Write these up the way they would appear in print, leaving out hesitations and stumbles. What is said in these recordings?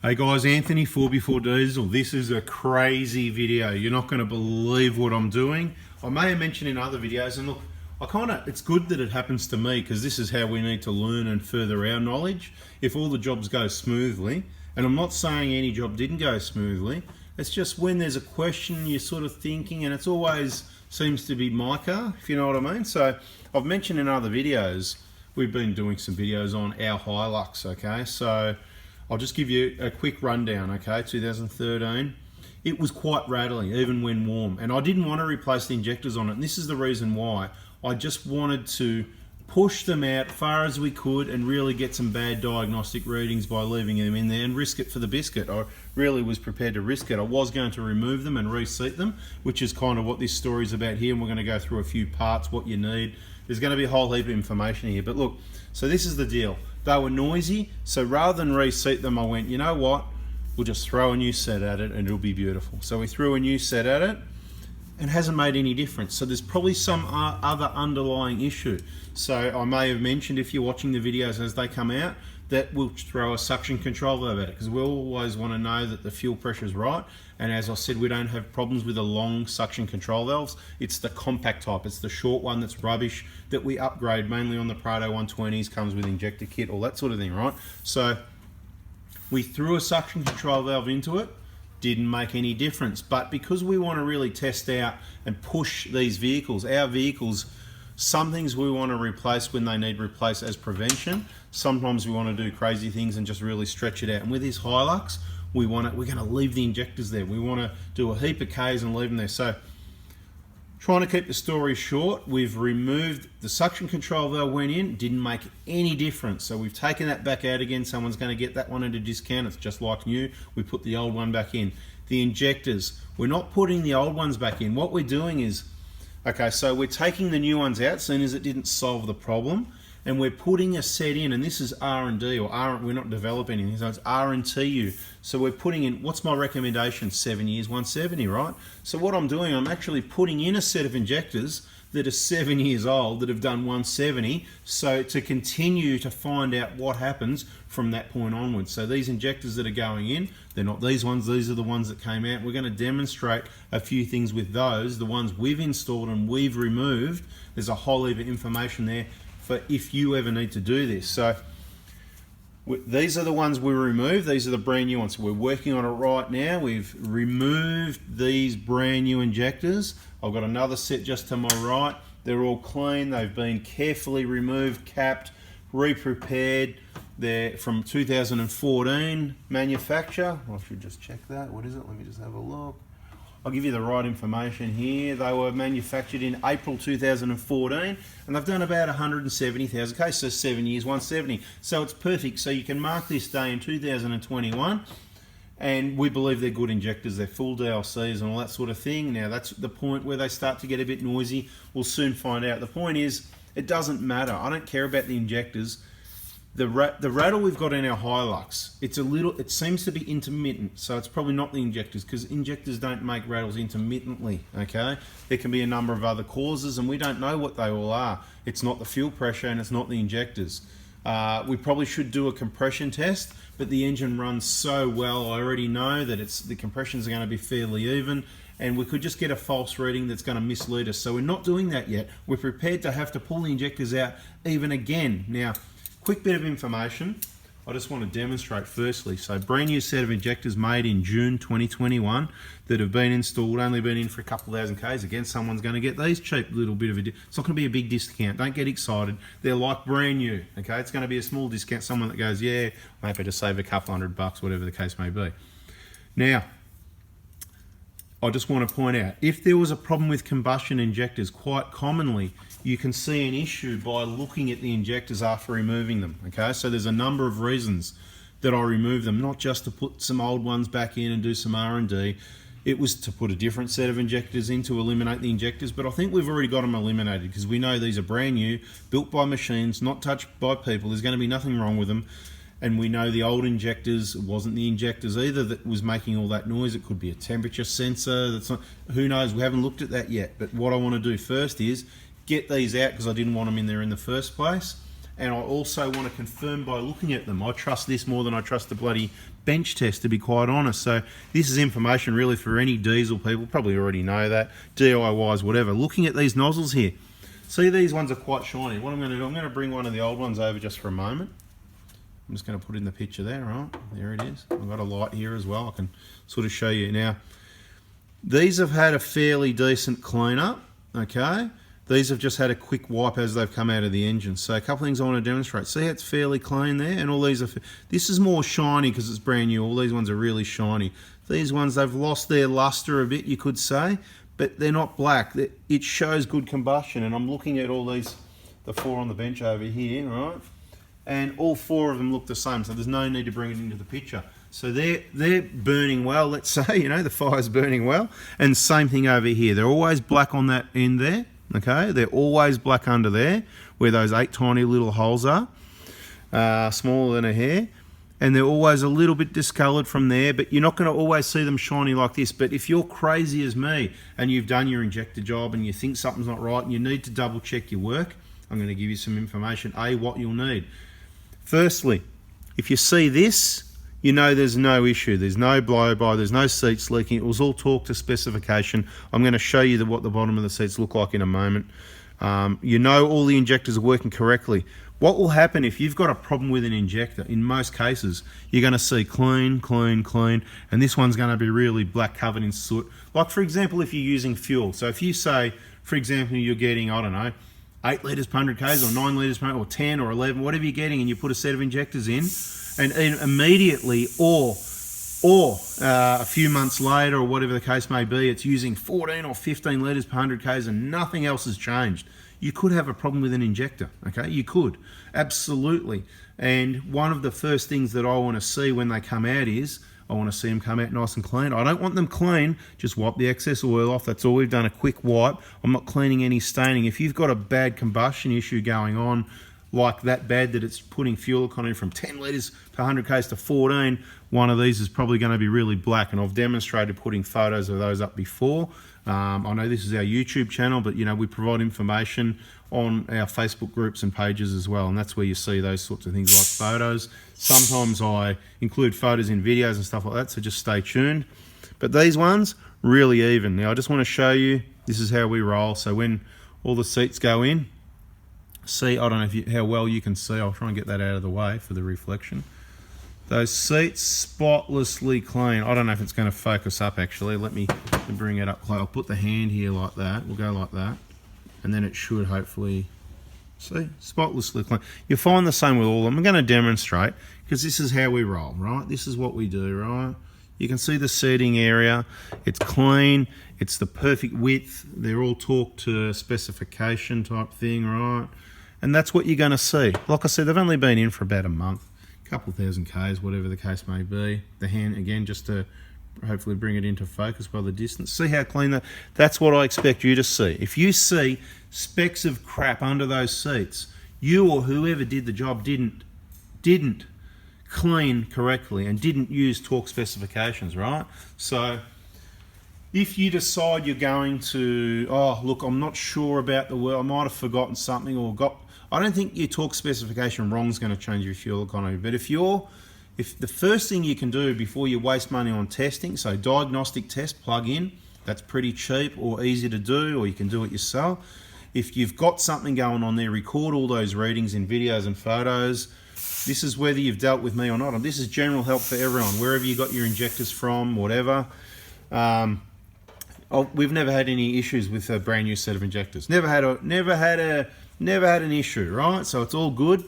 Hey guys, Anthony 4B4Diesel. This is a crazy video. You're not going to believe what I'm doing. I may have mentioned in other videos, and look, it's good that it happens to me because this is how we need to learn and further our knowledge. If all the jobs go smoothly, and I'm not saying any job didn't go smoothly, it's just when there's a question you're sort of thinking, and it's always seems to be my car, if you know what I mean. So I've mentioned in other videos, we've been doing some videos on our Hilux, okay? So I'll just give you a quick rundown, okay? 2013, it was quite rattling, even when warm. And I didn't want to replace the injectors on it. And this is the reason why. I just wanted to push them out far as we could and really get some bad diagnostic readings by leaving them in there and risk it for the biscuit. I really was prepared to risk it. I was going to remove them and reseat them, which is kind of what this story is about here. And we're going to go through a few parts, what you need. There's going to be a whole heap of information here. But look, so this is the deal. They were noisy, so rather than reseat them, I went, you know what? We'll just throw a new set at it and it'll be beautiful. So we threw a new set at it and it hasn't made any difference. So there's probably some other underlying issue. So I may have mentioned, if you're watching the videos as they come out, that we'll throw a suction control valve at it because we always want to know that the fuel pressure is right. And as I said, we don't have problems with the long suction control valves. It's the compact type. It's the short one that's rubbish that we upgrade mainly on the Prado 120s, comes with injector kit, all that sort of thing, right? So we threw a suction control valve into it, didn't make any difference. But because we want to really test out and push these vehicles, our vehicles, some things we want to replace when they need replaced as prevention. Sometimes we want to do crazy things and just really stretch it out. And with this Hilux, we're going to leave the injectors there. We want to do a heap of Ks and leave them there. So trying to keep the story short, we've removed the suction control valve, went in, didn't make any difference. So we've taken that back out again. Someone's going to get that one at a discount. It's just like new. We put the old one back in. The injectors, we're not putting the old ones back in. What we're doing is, okay, so we're taking the new ones out, seeing as it didn't solve the problem, and we're putting a set in, and this is R&D, or we're not developing anything, so it's R&TU. So we're putting in, what's my recommendation? 7 years, 170, right? So what I'm doing, I'm actually putting in a set of injectors that are 7 years old, that have done 170, so to continue to find out what happens from that point onwards. So these injectors that are going in, they're not these ones, these are the ones that came out. We're going to demonstrate a few things with those, the ones we've installed and we've removed. There's a whole heap of information there for if you ever need to do this. So these are the ones we removed. These are the brand new ones. We're working on it right now. We've removed these brand new injectors. I've got another set just to my right. They're all clean. They've been carefully removed, capped, re-prepared. They're from 2014 manufacture. I should just check that. What is it? Let me just have a look. I'll give you the right information here. They were manufactured in April 2014 and they've done about 170,000 Ks, so 7 years, 170. So it's perfect. So you can mark this day in 2021 and we believe they're good injectors. They're full DLCs and all that sort of thing. Now that's the point where they start to get a bit noisy. We'll soon find out. The point is, it doesn't matter. I don't care about the injectors. The rattle we've got in our Hilux, it seems to be intermittent, so it's probably not the injectors, because injectors don't make rattles intermittently, okay? There can be a number of other causes, and we don't know what they all are. It's not the fuel pressure, and it's not the injectors. We probably should do a compression test, but the engine runs so well, I already know that the compressions are going to be fairly even, and we could just get a false reading that's going to mislead us. So we're not doing that yet. We're prepared to have to pull the injectors out even again. Now, quick bit of information I just want to demonstrate firstly. So brand new set of injectors made in June 2021 that have been installed, only been in for a couple thousand Ks. Again, someone's going to get these cheap little bit of it's not going to be a big discount. Don't get excited. They're like brand new, okay? It's going to be a small discount. Someone that goes, yeah, I'm happy to save a couple $100, whatever the case may be. Now, I just want to point out, if there was a problem with combustion injectors, quite commonly you can see an issue by looking at the injectors after removing them, okay? So there's a number of reasons that I remove them, not just to put some old ones back in and do some R&D. It was to put a different set of injectors in to eliminate the injectors, but I think we've already got them eliminated because we know these are brand new, built by machines, not touched by people. There's going to be nothing wrong with them. And we know the old injectors, it wasn't the injectors either that was making all that noise. It could be a temperature sensor. That's not, who knows? We haven't looked at that yet. But what I want to do first is get these out because I didn't want them in there in the first place. And I also want to confirm by looking at them. I trust this more than I trust the bloody bench test, to be quite honest. So this is information really for any diesel people, probably already know that, DIYs, whatever. Looking at these nozzles here, see these ones are quite shiny. What I'm going to do, I'm going to bring one of the old ones over just for a moment. I'm just going to put in the picture there, right? There it is. I've got a light here as well. I can sort of show you now. These have had a fairly decent clean up, okay? These have just had a quick wipe as they've come out of the engine. So a couple of things I want to demonstrate. See how it's fairly clean there? And all these are, this is more shiny because it's brand new. All these ones are really shiny. These ones, they've lost their luster a bit, you could say, but they're not black. It shows good combustion. And I'm looking at all these, the 4 on the bench over here, right? And all 4 of them look the same, so there's no need to bring it into the picture. So they're burning well, let's say, you know, the fire's burning well. And same thing over here. They're always black on that end there, okay? They're always black under there, where those 8 tiny little holes are, smaller than a hair. And they're always a little bit discoloured from there, but you're not going to always see them shiny like this. But if you're crazy as me, and you've done your injector job, and you think something's not right, and you need to double check your work, I'm going to give you some information, what you'll need. Firstly, if you see this, you know there's no issue. There's no blow-by, there's no seats leaking. It was all torqued to specification. I'm going to show you what the bottom of the seats look like in a moment. You know all the injectors are working correctly. What will happen if you've got a problem with an injector, in most cases, you're going to see clean, clean, clean, and this one's going to be really black, covered in soot. Like, for example, if you're using fuel. So if you say, for example, you're getting, I don't know, 8 litres per 100 k's or 9 litres per, or 10 or 11, whatever you're getting, and you put a set of injectors in, and immediately, or a few months later, or whatever the case may be, it's using 14 or 15 litres per 100 k's and nothing else has changed. You could have a problem with an injector, okay? You could, absolutely. And one of the first things that I want to see when they come out is, I want to see them come out nice and clean. I don't want them clean, just wipe the excess oil off. That's all we've done, a quick wipe. I'm not cleaning any staining. If you've got a bad combustion issue going on, like that bad that it's putting fuel economy from 10 litres per 100 k's to 14, one of these is probably going to be really black, and I've demonstrated putting photos of those up before. I know this is our YouTube channel, but you know, we provide information on our Facebook groups and pages as well, and that's where you see those sorts of things like photos. Sometimes I include photos in videos and stuff like that, so just stay tuned. But these ones, really even. Now I just want to show you, this is how we roll. So when all the seats go in, see, I don't know how well you can see, I'll try and get that out of the way for the reflection. Those seats spotlessly clean. I don't know if it's going to focus up actually. Let me bring it up close. I'll put the hand here like that. We'll go like that. And then it should hopefully, see, spotlessly clean. You'll find the same with all of them. I'm going to demonstrate because this is how we roll, right? This is what we do, right? You can see the seating area. It's clean. It's the perfect width. They're all torqued to specification type thing, right? And that's what you're going to see. Like I said, they've only been in for about a month. Couple thousand k's, whatever the case may be. The hand again, just to hopefully bring it into focus by the distance. See how clean that's what I expect you to see. If you see specks of crap under those seats, you or whoever did the job didn't clean correctly and didn't use torque specifications, right? So if you decide you're going to, oh look, I'm not sure about the word, I might have forgotten something or I don't think your torque specification wrong is going to change your fuel economy. But if the first thing you can do before you waste money on testing, so diagnostic test, plug in, that's pretty cheap or easy to do, or you can do it yourself. If you've got something going on there, record all those readings in videos and photos. This is whether you've dealt with me or not. And this is general help for everyone, wherever you got your injectors from, whatever. We've never had any issues with a brand new set of injectors. Never had an issue, right? So it's all good.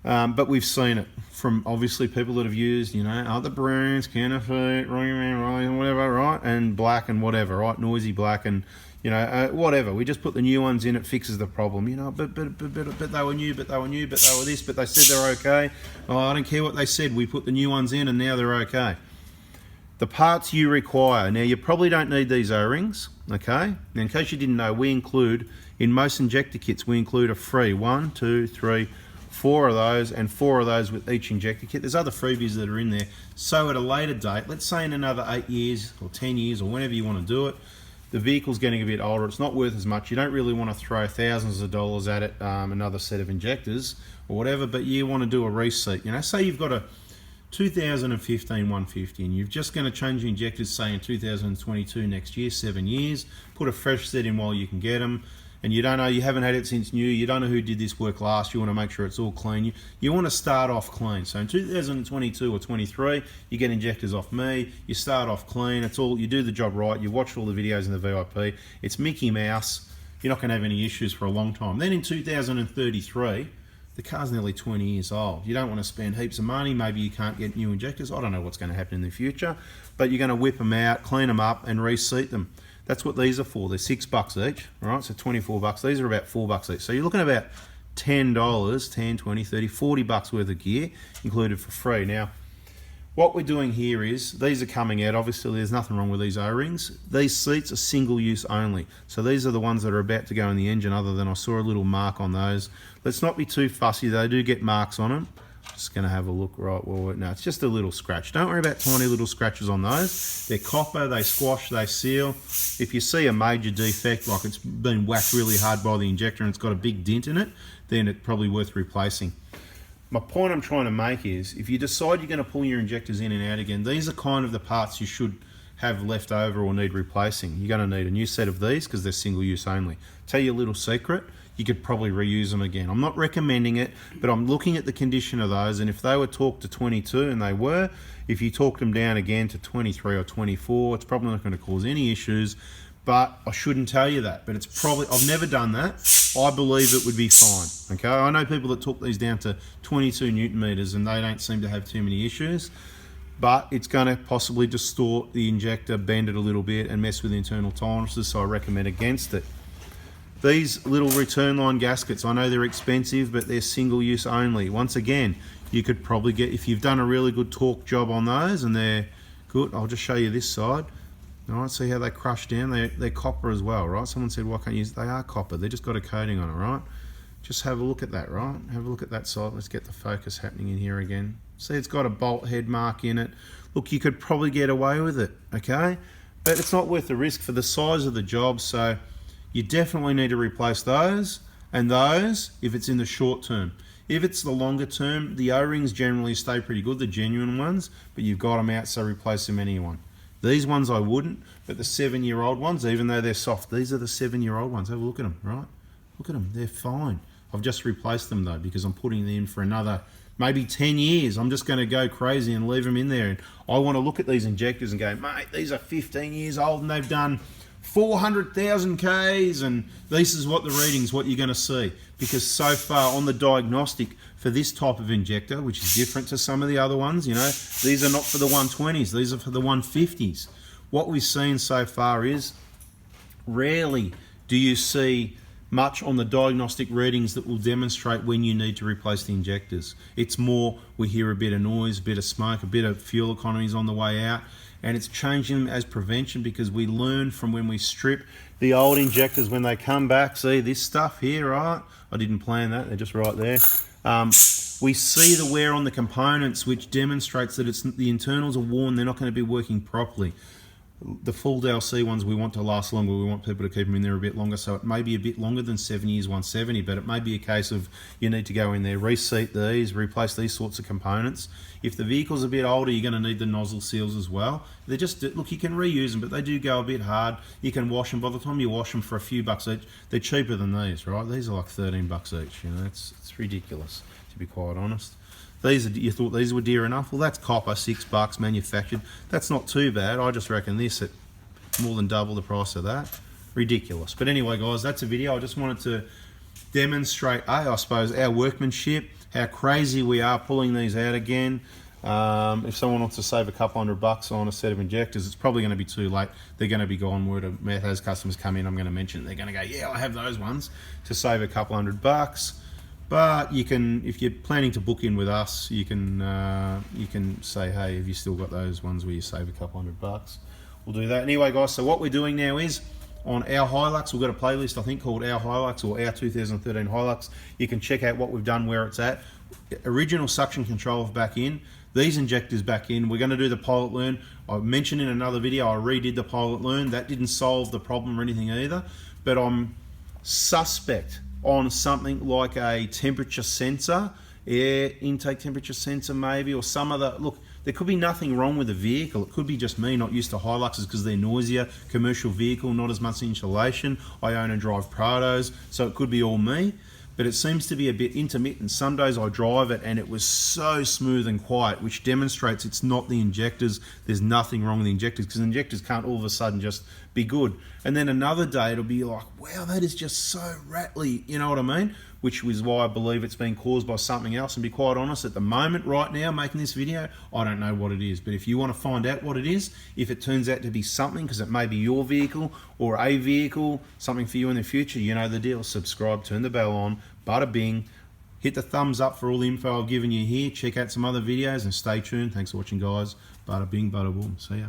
But we've seen it from obviously people that have used, you know, other brands, Counterfeit, whatever, right? And black and whatever, right? Noisy black and, you know, whatever. We just put the new ones in, it fixes the problem, you know, but they were new, but they were this, but they said they're okay. Oh, I don't care what they said. We put the new ones in and now they're okay. The parts you require. Now, you probably don't need these O-rings, okay? Now, in case you didn't know, we include, in most injector kits, we include a free 1, 2, 3, 4 of those, and 4 of those with each injector kit. There's other freebies that are in there. So at a later date, let's say in another 8 years or 10 years or whenever you want to do it, the vehicle's getting a bit older, it's not worth as much. You don't really want to throw thousands of dollars at it, another set of injectors or whatever, but you want to do a reseat. You know, say you've got 2015 150, and you're just going to change the injectors, say in 2022 next year, 7 years, put a fresh set in while you can get them, and you don't know, you haven't had it since new, you don't know who did this work last, you want to make sure it's all clean, you want to start off clean. So in 2022 or 23, you get injectors off me, you start off clean, it's all, you do the job right, you watch all the videos in the VIP, it's Mickey Mouse, you're not going to have any issues for a long time. Then in 2033, the car's nearly 20 years old. You don't want to spend heaps of money. Maybe you can't get new injectors. I don't know what's going to happen in the future, but you're going to whip them out, clean them up, and reseat them. That's what these are for. They're $6 each, right? So 24 bucks. These are about $4 each. So you're looking at about $10, 10, 20, 30, $40 worth of gear included for free. Now, what we're doing here is, these are coming out, obviously there's nothing wrong with these O-rings. These seats are single use only. So these are the ones that are about to go in the engine, other than I saw a little mark on those. Let's not be too fussy, they do get marks on them. Just gonna have a look, right, well, no, it's just a little scratch. Don't worry about tiny little scratches on those. They're copper, they squash, they seal. If you see a major defect, like it's been whacked really hard by the injector and it's got a big dent in it, then it's probably worth replacing. My point I'm trying to make is, if you decide you're going to pull your injectors in and out again, these are kind of the parts you should have left over or need replacing. You're going to need a new set of these because they're single use only. Tell you a little secret, you could probably reuse them again. I'm not recommending it, but I'm looking at the condition of those, and if they were torqued to 22, and they were, if you torqued them down again to 23 or 24, it's probably not going to cause any issues. But I shouldn't tell you that, but it's probably, I've never done that. I believe it would be fine, okay? I know people that took these down to 22 Newton meters and they don't seem to have too many issues, but it's gonna possibly distort the injector, bend it a little bit and mess with internal tolerances, so I recommend against it. These little return line gaskets, I know they're expensive, but they're single use only. Once again, you could probably get, if you've done a really good torque job on those and they're good, I'll just show you this side. All right, see how they crush down? They're copper as well, right? Someone said, why can't you use it? They are copper. They just got a coating on it, right? Just have a look at that, right? Have a look at that side. Let's get the focus happening in here again. See, it's got a bolt head mark in it. Look, you could probably get away with it, okay? But it's not worth the risk for the size of the job, so you definitely need to replace those, and those if it's in the short term. If it's the longer term, the O-rings generally stay pretty good, the genuine ones, but you've got them out, so replace them anyway. These ones I wouldn't, but the 7-year-old ones, even though they're soft, these are the 7-year-old ones. Have a look at them, right? Look at them, they're fine. I've just replaced them though, because I'm putting them in for another, maybe 10 years. I'm just gonna go crazy and leave them in there. And I wanna look at these injectors and go, mate, these are 15 years old and they've done 400,000 Ks, and this is what the readings, what you're gonna see. Because so far on the diagnostic for this type of injector, which is different to some of the other ones, you know, these are not for the 120s, these are for the 150s. What we've seen so far is, rarely do you see much on the diagnostic readings that will demonstrate when you need to replace the injectors. It's more, we hear a bit of noise, a bit of smoke, a bit of fuel economies on the way out, and it's changing them as prevention, because we learn from when we strip the old injectors when they come back. See this stuff here, right? I didn't plan that, they're just right there. We see the wear on the components, which demonstrates that the internals are worn, they're not going to be working properly. The full DLC ones we want to last longer, we want people to keep them in there a bit longer, so it may be a bit longer than 7 years 170, but it may be a case of you need to go in there, reseat these, replace these sorts of components. If the vehicle's a bit older, you're going to need the nozzle seals as well. They're just, look, you can reuse them, but they do go a bit hard. You can wash them. By the time you wash them for a few bucks each, they're cheaper than these, right? These are like 13 bucks each, you know, it's ridiculous, to be quite honest. These are, you thought these were dear enough? Well, that's copper, $6 manufactured. That's not too bad. I just reckon this at more than double the price of that. Ridiculous. But anyway, guys, that's a video. I just wanted to demonstrate, I suppose, our workmanship, how crazy we are pulling these out again. If someone wants to save a couple $100 on a set of injectors, it's probably going to be too late. They're going to be gone. Word of mouth as customers come in, I'm going to mention it. They're going to go, yeah, I have those ones, to save a couple $100. But you can, if you're planning to book in with us, you can say, hey, have you still got those ones where you save a couple $100? We'll do that. Anyway, guys, so what we're doing now is, on our Hilux, we've got a playlist, I think, called Our Hilux, or Our 2013 Hilux. You can check out what we've done, where it's at. Original suction control back in. These injectors back in. We're going to do the Pilot Learn. I mentioned in another video, I redid the Pilot Learn. That didn't solve the problem or anything either. But I'm suspect on something like a temperature sensor air intake temperature sensor maybe, or some other, look, there could be nothing wrong with the vehicle. It could be just me not used to Hiluxes because they're noisier, commercial vehicle, not as much insulation. I own and drive Prados, so it could be all me. But it seems to be a bit intermittent. Some days I drive it and it was so smooth and quiet, which demonstrates it's not the injectors. There's nothing wrong with the injectors, because injectors can't all of a sudden just be good. And then another day it'll be like, wow, that is just so rattly, you know what I mean? Which is why I believe it's been caused by something else. And be quite honest, at the moment, right now, making this video, I don't know what it is. But if you want to find out what it is, if it turns out to be something, because it may be your vehicle or a vehicle, something for you in the future, you know the deal. Subscribe, turn the bell on, bada bing. Hit the thumbs up for all the info I've given you here. Check out some other videos and stay tuned. Thanks for watching, guys. Bada bing, bada boom. See ya.